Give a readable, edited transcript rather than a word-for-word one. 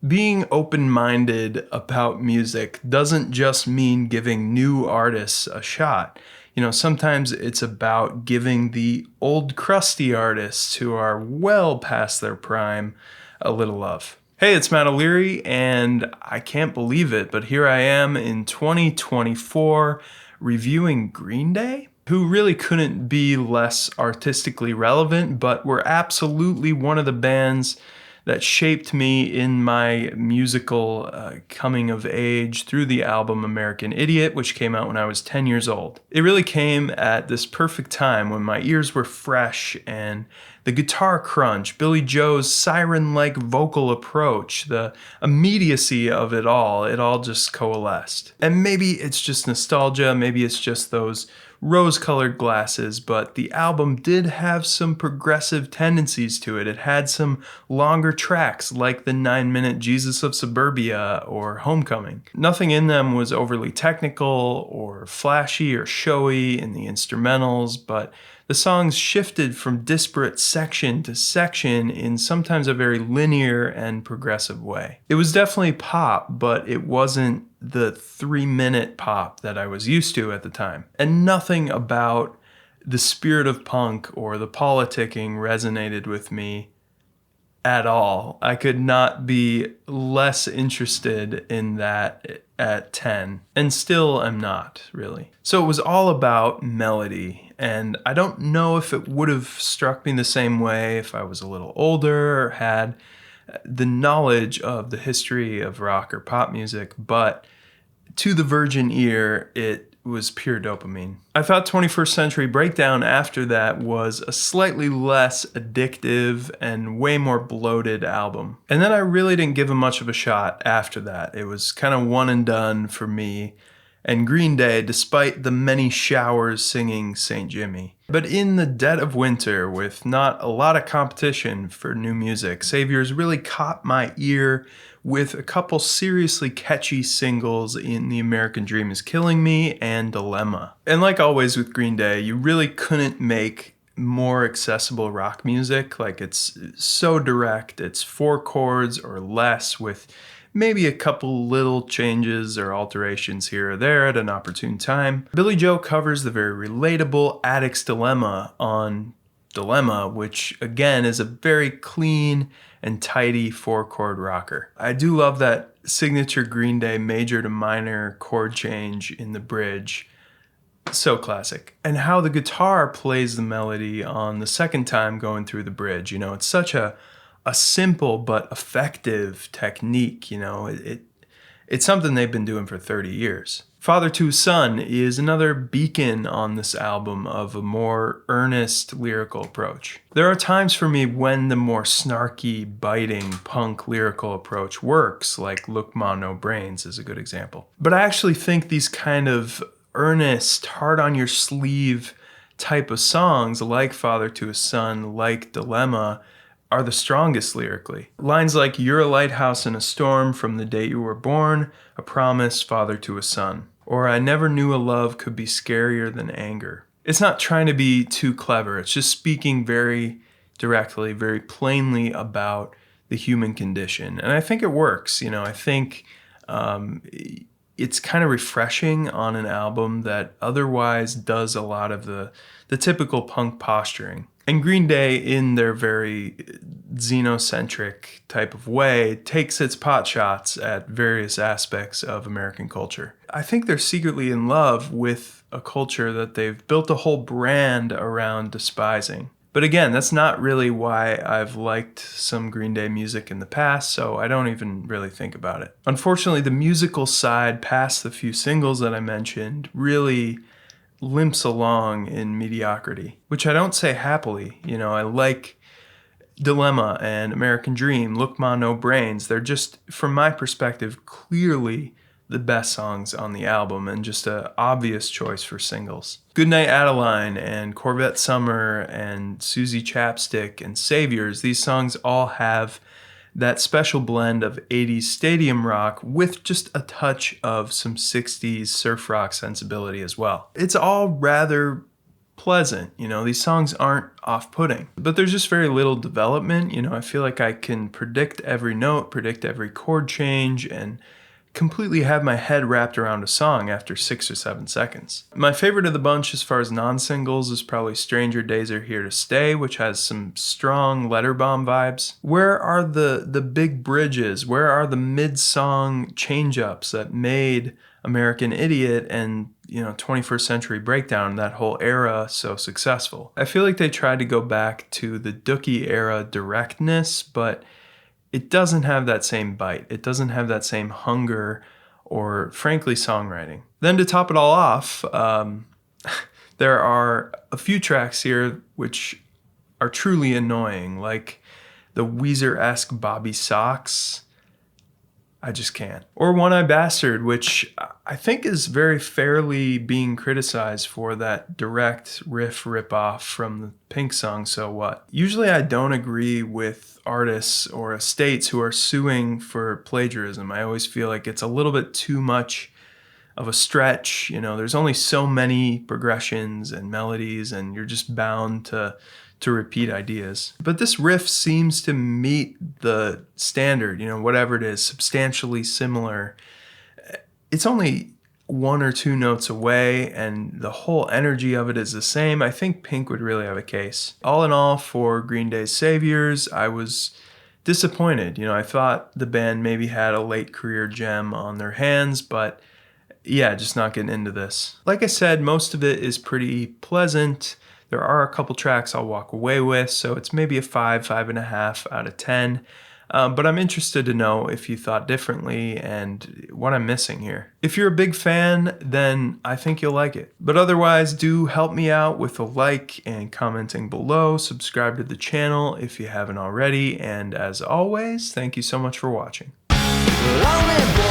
Being open-minded about music doesn't just mean giving new artists a shot. Sometimes it's about giving the old crusty artists who are well past their prime a little love. Hey, it's Matt O'Leary, and I can't believe it, but here I am in 2024 reviewing Green Day, who really couldn't be less artistically relevant, but were absolutely one of the bands that shaped me in my musical coming of age through the album American Idiot, which came out when I was 10 years old. It really came at this perfect time when my ears were fresh and the guitar crunch, Billy Joe's siren-like vocal approach, the immediacy of it all just coalesced. And maybe it's just nostalgia, maybe it's just those rose-colored glasses, but the album did have some progressive tendencies to it. It had some longer tracks like the 9-minute Jesus of Suburbia or Homecoming. Nothing in them was overly technical or flashy or showy in the instrumentals, but the songs shifted from disparate section to section in sometimes a very linear and progressive way. It was definitely pop, but it wasn't the 3-minute pop that I was used to at the time. And nothing about the spirit of punk or the politicking resonated with me at all. I could not be less interested in that at 10, and still am not, really. So it was all about melody, and I don't know if it would have struck me the same way if I was a little older or had the knowledge of the history of rock or pop music, but to the virgin ear, it was pure dopamine. I thought 21st Century Breakdown after that was a slightly less addictive and way more bloated album. And then I really didn't give him much of a shot after that. It was kind of one and done for me and Green Day, despite the many showers singing St. Jimmy. But in the dead of winter, with not a lot of competition for new music, Saviors really caught my ear with a couple seriously catchy singles in The American Dream Is Killing Me and Dilemma. And like always with Green Day, you really couldn't make more accessible rock music. Like, it's so direct, it's 4 chords or less with maybe a couple little changes or alterations here or there at an opportune time. Billy Joe covers the very relatable Addict's Dilemma on Dilemma, which again is a very clean and tidy 4-chord rocker. I do love that signature Green Day major to minor chord change in the bridge. So classic. And how the guitar plays the melody on the second time going through the bridge. It's such a simple but effective technique. It's something they've been doing for 30 years. Father to Son is another beacon on this album of a more earnest lyrical approach. There are times for me when the more snarky, biting, punk lyrical approach works, like Look Ma No Brains is a good example. But I actually think these kind of earnest, hard on your sleeve type of songs, like Father to a Son, like Dilemma, are the strongest lyrically. Lines like "You're a lighthouse in a storm from the day you were born, a promise, father to a son," or "I never knew a love could be scarier than anger." It's not trying to be too clever. It's just speaking very directly, very plainly about the human condition. And I think it works. I think it's kind of refreshing on an album that otherwise does a lot of the typical punk posturing. And Green Day, in their very xenocentric type of way, takes its pot shots at various aspects of American culture. I think they're secretly in love with a culture that they've built a whole brand around despising. But again, that's not really why I've liked some Green Day music in the past, so I don't even really think about it. Unfortunately, the musical side, past the few singles that I mentioned, really limps along in mediocrity, which I don't say happily. I like Dilemma and American Dream, Look Ma No Brains. They're just, from my perspective, clearly the best songs on the album and just an obvious choice for singles. Goodnight Adeline and Corvette Summer and Susie Chapstick and Saviors, these songs all have that special blend of 80s stadium rock with just a touch of some 60s surf rock sensibility as well. It's all rather pleasant. These songs aren't off-putting, but there's just very little development. I feel like I can predict every note, predict every chord change, and completely have my head wrapped around a song after 6 or 7 seconds. My favorite of the bunch as far as non-singles is probably Stranger Days Are Here to Stay, which has some strong letter bomb vibes. Where are the big bridges? Where are the mid-song change-ups that made American Idiot and 21st Century Breakdown, that whole era, so successful? I feel like they tried to go back to the Dookie era directness, but it doesn't have that same bite. It doesn't have that same hunger or, frankly, songwriting. Then to top it all off, there are a few tracks here which are truly annoying, like the Weezer-esque Bobby Socks. I just can't. Or One Eye Bastard, which I think is very fairly being criticized for that direct rip-off from the Pink song, So What. Usually I don't agree with artists or estates who are suing for plagiarism. I always feel like it's a little bit too much of a stretch. There's only so many progressions and melodies, and you're just bound to repeat ideas. But this riff seems to meet the standard, whatever it is, substantially similar. It's only 1 or 2 notes away, and the whole energy of it is the same. I think Pink would really have a case. All in all, for Green Day's Saviors, I was disappointed. I thought the band maybe had a late career gem on their hands, but yeah, just not getting into this. Like I said, most of it is pretty pleasant. There are a couple tracks I'll walk away with, so it's maybe a 5.5 out of 10. But I'm interested to know if you thought differently and what I'm missing here. If you're a big fan, then I think you'll like it. But otherwise, do help me out with a like and commenting below. Subscribe to the channel if you haven't already. And as always, thank you so much for watching. Lonely boy.